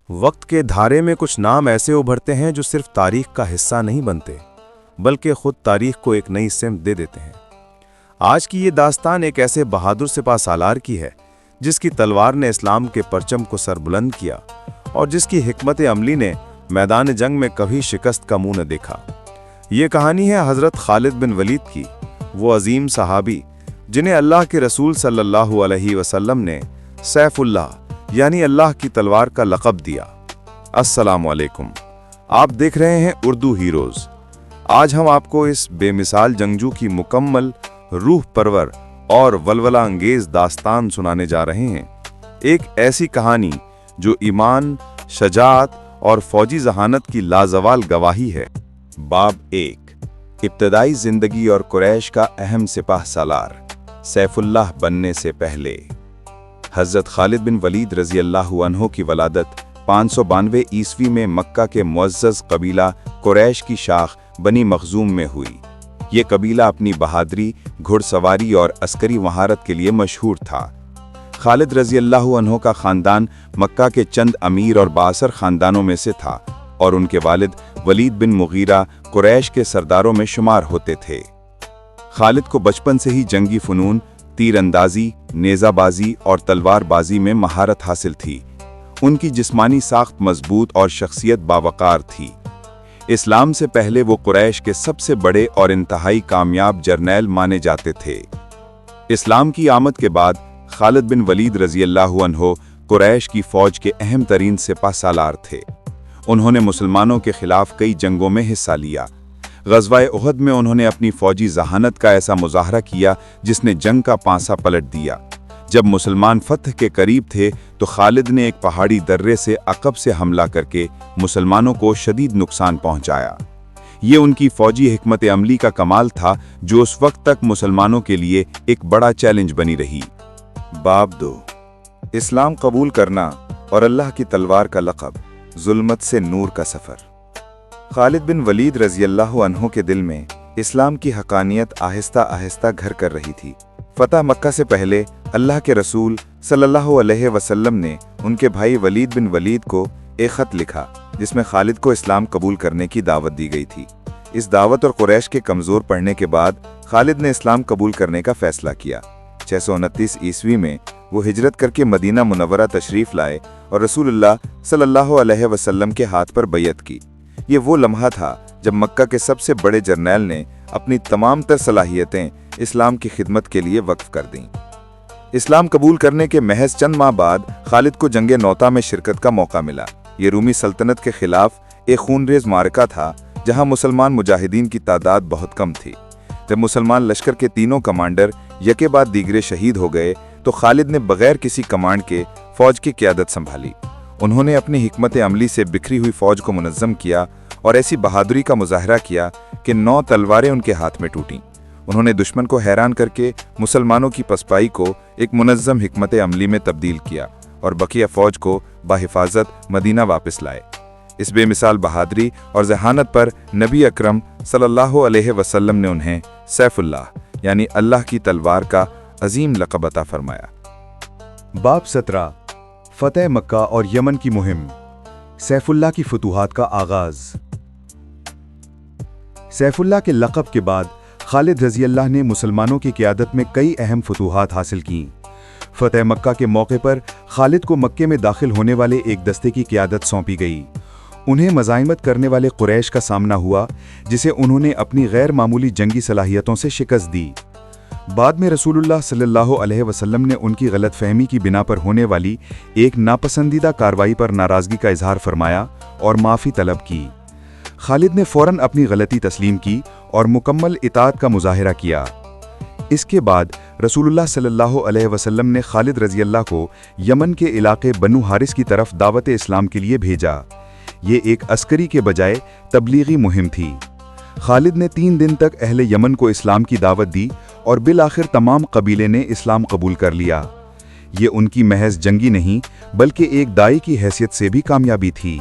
वक्त के धारे में कुछ नाम ऐसे उभरते हैं जो सिर्फ तारीख का हिस्सा नहीं बनते, बल्कि खुद तारीख को एक नई सिमत दे देते हैं। आज की ये दास्तान एक ऐसे बहादुर सिपाह सालार की है जिसकी तलवार ने इस्लाम के परचम को सरबुलंद किया और जिसकी हिकमत अमली ने मैदान जंग में कभी शिकस्त का मुंह न देखा। ये कहानी है हज़रत खालिद बिन वलीद की, वो अजीम सहाबी जिन्हें अल्लाह के रसूल सल्लल्लाहु अलैहि वसल्लम ने सैफुल्लाह यानी अल्लाह की तलवार का लक़ब दिया। अस्सलामु अलैकुम, आप देख रहे हैं उर्दू हीरोज़। आज हम आपको इस बेमिसाल जंगजू की मुकम्मल रूह परवर और वलवला अंगेज दास्तान सुनाने जा रहे हैं। एक ऐसी कहानी जो ईमान, शजाअत और फौजी जहानत की लाजवाल गवाही है। बाब 1, इब्तदाई जिंदगी और कुरैश का अहम सिपाह सालार सैफुल्लाह बनने से पहले। हज़रत खालिद बिन वलीद रज़ी अल्लाहु अन्हु की वलादत 592 ईस्वी में मक्का के मुअज़्ज़ज़ कबीला कुरैश की शाख बनी मखज़ूम में हुई। ये कबीला अपनी बहादुरी, घुड़सवारी और अस्करी महारत के लिए मशहूर था। खालिद रज़ी अल्लाहु अन्हु का ख़ानदान मक्का के चंद अमीर और बाअसर ख़ानदानों में से था और उनके वालिद वलीद बिन मुगीरा कुरैश के सरदारों में शुमार होते थे। खालिद को बचपन से ही जंगी फ़नून, तीरंदाजी, नेज़ाबाजी और तलवारबाजी में महारत हासिल थी। उनकी जिस्मानी साख्त मजबूत और शख्सियत बावकार थी। इस्लाम से पहले वो कुरैश के सबसे बड़े और इंतहाई कामयाब जर्नैल माने जाते थे। इस्लाम की आमद के बाद खालिद बिन वलीद रज़ी अल्लाहु अन्हु कुरैश की फ़ौज के अहम तरीन सिपाह सालार थे। उन्होंने मुसलमानों के खिलाफ कई जंगों में हिस्सा लिया। ग़ज़वा उहद में उन्होंने अपनी फ़ौजी जहानत का ऐसा मुज़ाहरा किया जिसने जंग का पांसा पलट दिया। जब मुसलमान फतह के करीब थे तो खालिद ने एक पहाड़ी दर्रे से अक़ब से हमला करके मुसलमानों को शदीद नुकसान पहुंचाया। ये उनकी फ़ौजी हिकमत अमली का कमाल था जो उस वक्त तक मुसलमानों के लिए एक बड़ा चैलेंज बनी रही। बाब 2, इस्लाम कबूल करना और अल्लाह की तलवार का लक़ब, ज़ुल्मत से नूर का सफ़र। खालिद बिन वलीद रज़ी अल्लाहु अन्हु के दिल में इस्लाम की हक़ानियत आहिस्ता आहिस्ता घर कर रही थी। फ़तह मक्का से पहले अल्लाह के रसूल सल्लल्लाहु अलैहि वसल्लम ने उनके भाई वलीद बिन वलीद को एक ख़त लिखा जिसमें खालिद को इस्लाम कबूल करने की दावत दी गई थी। इस दावत और कुरैश के कमज़ोर पड़ने के बाद खालिद ने इस्लाम कबूल करने का फ़ैसला किया। 629 ईस्वी में वो हिजरत करके मदीना मुनव्वरा तशरीफ़ लाए और रसूलुल्लाह सल्लल्लाहु अलैहि वसल्लम के हाथ पर बैयत की। ये वो लम्हा था जब मक्का के सबसे बड़े जर्नैल ने अपनी तमाम तर सलाहियतें इस्लाम की खिदमत के लिए वक्फ कर दीं। इस्लाम कबूल करने के महज चंद माह बाद खालिद को जंगे नौता में शिरकत का मौका मिला। ये रूमी सल्तनत के खिलाफ एक खूनरेज़ मारका था जहां मुसलमान मुजाहिदीन की तादाद बहुत कम थी। जब मुसलमान लश्कर के तीनों कमांडर यके बाद दीगरे शहीद हो गए तो खालिद ने बगैर किसी कमांड के फ़ौज की क़यादत संभाली। उन्होंने अपनी हिकमत अमली से बिखरी हुई फ़ौज को मुनज़्ज़म किया और ऐसी बहादुरी का मुज़ाहरा किया कि 9 तलवारें उनके हाथ में टूटीं। उन्होंने दुश्मन को हैरान करके मुसलमानों की पसपाई को एक मुनज़्ज़म हिकमत अमली में तब्दील किया और बकिया फ़ौज को बाहिफाजत मदीना वापस लाए। इस बेमिसाल बहादुरी और जहानत पर नबी अकरम सल्लल्लाहु अलैहि वसल्लम ने उन्हें सैफुल्लाह यानी अल्लाह की तलवार का अजीम लक़ब अता फरमाया। बाब 17, फ़तह मक्का और यमन की मुहिम, सैफुल्लाह की फतूहात का आगाज़। सैफुल्लाह के लक़ब के बाद खालिद रज़ी अल्लाह ने मुसलमानों की क़यादत में कई अहम फतूहात हासिल की। फ़तह मक्का के मौके पर खालिद को मक्के में दाखिल होने वाले एक दस्ते की क़यादत सौंपी गई। उन्हें मज़ाहिमत करने वाले कुरैश का सामना हुआ जिसे उन्होंने अपनी गैर मामूली जंगी सलाहियतों से शिकस्त दी। बाद में रसूलुल्लाह सल्लल्लाहु अलैहि वसल्लम ने उनकी गलतफहमी की बिना पर होने वाली एक नापसंदीदा कार्रवाई पर नाराज़गी का इजहार फरमाया और माफ़ी तलब की। खालिद ने फ़ौरन अपनी गलती तस्लीम की और मुकम्मल इताअत का मुज़ाहरा किया। इसके बाद रसूलुल्लाह सल्लल्लाहु अलैहि वसल्लम ने खालिद रज़ी अल्लाह को यमन के इलाके बनु हारिस की तरफ दावत इस्लाम के लिए भेजा। ये एक अस्करी के बजाय तबलीगी मुहिम थी। खालिद ने 3 दिन तक अहले यमन को इस्लाम की दावत दी और बिल आखिर तमाम कबीले ने इस्लाम कबूल कर लिया। ये उनकी महज जंगी नहीं बल्कि एक दाई की हैसियत से भी कामयाबी थी।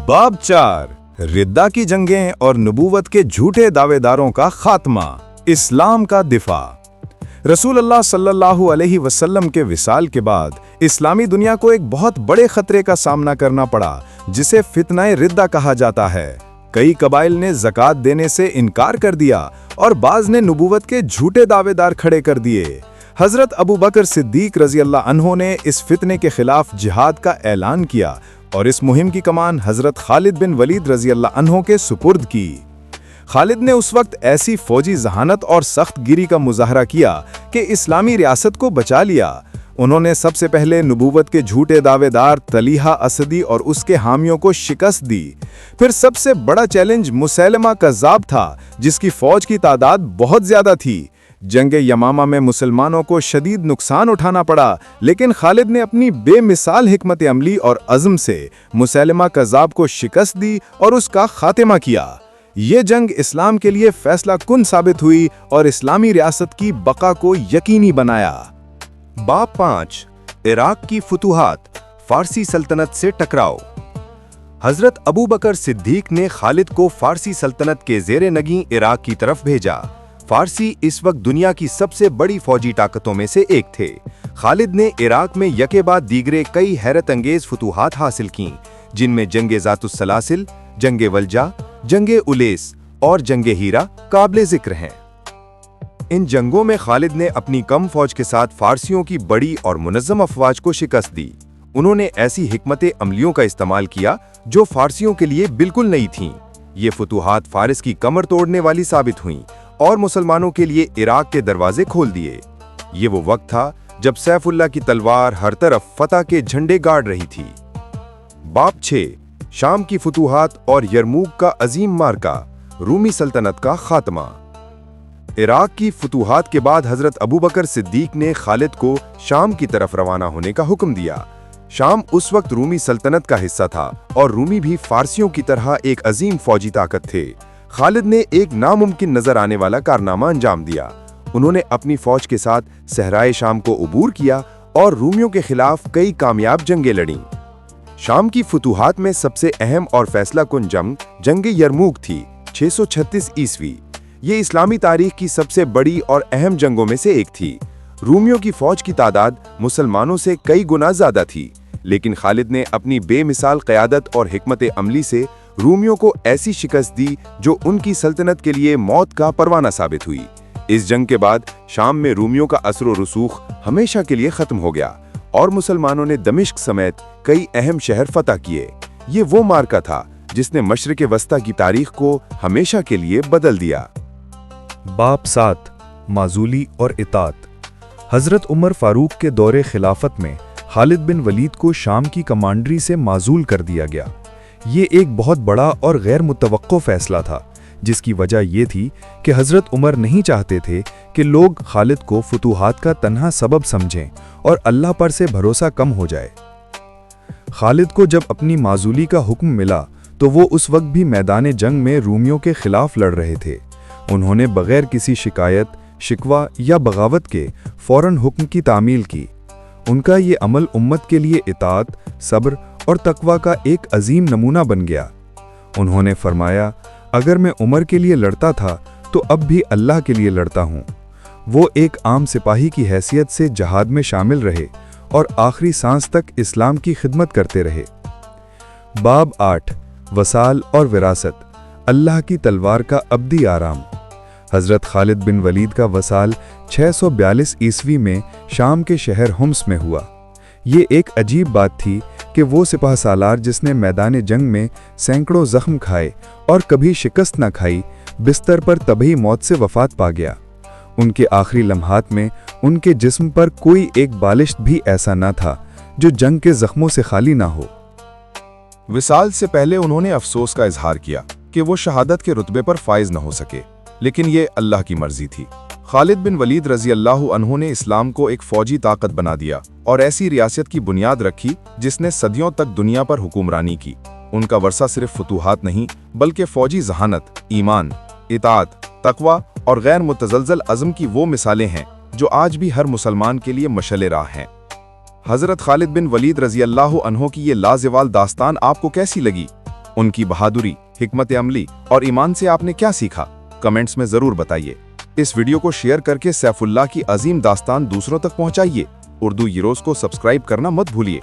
बाब 4, रिद्दा की जंगें और नबूवत के झूठे दावेदारों का खात्मा, इस्लाम का दिफा। रसूल अल्लाह सल्लल्लाहु अलैहि वसल्लम के विसाल के बाद इस्लामी दुनिया को एक बहुत बड़े खतरे का सामना करना पड़ा, जिसे फितनाए रिद्दा कहा जाता है। कई कबाइल ने ज़कात देने से इनकार कर दिया और बाज़ ने नबूवत के झूठे दावेदार खड़े कर दिए। हज़रत अबू बकर सिद्दीक रज़ी अल्लाह अन्हो ने इस फितने के खिलाफ जिहाद का ऐलान किया और इस मुहिम की कमान हज़रत खालिद बिन वलीद रज़ी अल्लाह अन्हो के सुपुर्द की। खालिद ने उस वक्त ऐसी फौजी जहानत और सख्त गिरी का मुजाहरा किया कि इस्लामी रियासत को बचा लिया। उन्होंने सबसे पहले नबूवत के झूठे दावेदार तलीहा असदी और उसके हामियों को शिकस्त दी। फिर सबसे बड़ा चैलेंज मुसैलमा कज़्ज़ाब था, जिसकी फौज की तादाद बहुत ज्यादा थी। जंग यमामा में मुसलमानों को शदीद नुकसान उठाना पड़ा, लेकिन खालिद ने अपनी बेमिसाल हिकमत अमली और अज़्म से मुसैलमा कज़्ज़ाब को शिकस्त दी और उसका खात्मा किया। ये जंग इस्लाम के लिए फैसला कुन साबित हुई और इस्लामी रियासत की बका को यकीनी बनाया। बाब 5, इराक की फुतूहात, फारसी सल्तनत से टकराव। हजरत अबू बकर सिद्दीक ने खालिद को फारसी सल्तनत के ज़ेरे नगी इराक की तरफ भेजा। फारसी इस वक्त दुनिया की सबसे बड़ी फौजी ताकतों में से एक थे। खालिद ने इराक में यके बाद दीगरे कई हैरत अंगेज फुतूहात हासिल की, जिनमें जंगे ज़ातुस्सलासिल, जंगे वल्जा, जंगे उलेस और जंगे हीरा काबिले जिक्र हैं। इन जंगों में खालिद ने अपनी कम फौज के साथ फारसियों की बड़ी और मुनज़्ज़म अफवाज को शिकस्त दी। उन्होंने ऐसी हिकमत अमलियों का इस्तेमाल किया जो फारसियों के लिए बिल्कुल नई थीं। ये फुतूहात फारिस की कमर तोड़ने वाली साबित हुईं और मुसलमानों के लिए इराक के दरवाजे खोल दिए। ये वो वक्त था जब सैफुल्लाह की तलवार हर तरफ फतह के झंडे गाड़ रही थी। बाब 6, शाम की फुतूहात और यरमूक का अजीम मार्का, रूमी सल्तनत का खात्मा। इराक की फुतूहात के बाद हजरत अबू बकर सिद्दीक ने खालिद को शाम की तरफ रवाना होने का हुक्म दिया। शाम उस वक्त रूमी सल्तनत का हिस्सा था और रूमी भी फारसियों की तरह एक अजीम फौजी ताकत थे। खालिद ने एक नामुमकिन नजर आने वाला कारनामा अंजाम दिया। उन्होंने अपनी फौज के साथ सहराए शाम को उबूर किया और रूमियों के खिलाफ कई कामयाब जंगें लड़ीं। शाम की फुतूहात में सबसे अहम और फैसला कुन जंग जंग यरमूक थी, 636 ईस्वी। ये इस्लामी तारीख की सबसे बड़ी और अहम जंगों में से एक थी। रूमियों की फौज की तादाद मुसलमानों से कई गुना ज्यादा थी, लेकिन खालिद ने अपनी बेमिसाल क़यादत और हिकमत अमली से रूमियों को ऐसी शिकस्त दी जो उनकी सल्तनत के लिए मौत का परवाना साबित हुई। इस जंग के बाद शाम में रूमियों का असर व रसूख हमेशा के लिए खत्म हो गया और मुसलमानों ने दमिश्क समेत कई अहम शहर फतह किए। ये वो मार्का था जिसने मशरिक़ वस्ता की तारीख को हमेशा के लिए बदल दिया। बाब 7, माजूली और इतात। हजरत उमर फारूक के दौरे खिलाफत में खालिद बिन वलीद को शाम की कमांडरी से माजूल कर दिया गया। ये एक बहुत बड़ा और गैर मुतवक्को फैसला था, जिसकी वजह ये थी कि हजरत उमर नहीं चाहते थे कि लोग खालिद को फुतूहात का तन्हा सबब समझें और अल्लाह पर से भरोसा कम हो जाए। खालिद को जब अपनी माजूली का हुक्म मिला तो वो उस वक्त भी मैदान जंग में रूमियों के खिलाफ लड़ रहे थे। उन्होंने बगैर किसी शिकायत, शिकवा या बगावत के फौरन हुक्म की तामील की। उनका ये अमल उम्मत के लिए इताअत, सब्र और तकवा का एक अजीम नमूना बन गया। उन्होंने फरमाया, अगर मैं उमर के लिए लड़ता था तो अब भी अल्लाह के लिए लड़ता हूँ। वो एक आम सिपाही की हैसियत से जहाद में शामिल रहे और आखिरी सांस तक इस्लाम की खिदमत करते रहे। बाब 8, वसाल और विरासत, अल्लाह की तलवार का अब्दी आराम। हजरत खालिद बिन वलीद का वसाल 642 ईस्वी में शाम के शहर हुम्स में हुआ। ये एक अजीब बात थी कि वो सिपाह सालार जिसने मैदान जंग में सैकड़ों जख्म खाए और कभी शिकस्त न खाई, बिस्तर पर तभी मौत से वफात पा गया। उनके आखिरी लम्हात में उनके जिस्म पर कोई एक बालिश भी ऐसा न था जो जंग के जख्मों से खाली ना हो। विसाल से पहले उन्होंने अफसोस का इजहार किया कि वो शहादत के रुतबे पर फाइज न हो सके, लेकिन ये अल्लाह की मर्जी थी। खालिद बिन वलीद रजी अल्लाह अन्हु ने इस्लाम को एक फौजी ताकत बना दिया और ऐसी रियासत की बुनियाद रखी जिसने सदियों तक दुनिया पर हुक्मरानी की। उनका वर्सा सिर्फ फुतूहात नहीं बल्कि फौजी जहानत, ईमान, इताअत, तकवा और गैर मुतज़लज़ल अज़्म की वो मिसालें हैं जो आज भी हर मुसलमान के लिए मशअल राह हैं। हज़रत खालिद बिन वलीद रजी अल्लाह अन्हु की ये लाज़वाल दास्तान आपको कैसी लगी? उनकी बहादुरी, हिकमत अमली और ईमान से आपने क्या सीखा? कमेंट्स में ज़रूर बताइए। इस वीडियो को शेयर करके सैफुल्लाह की अजीम दास्तान दूसरों तक पहुंचाइए। उर्दू हीरोज को सब्सक्राइब करना मत भूलिए।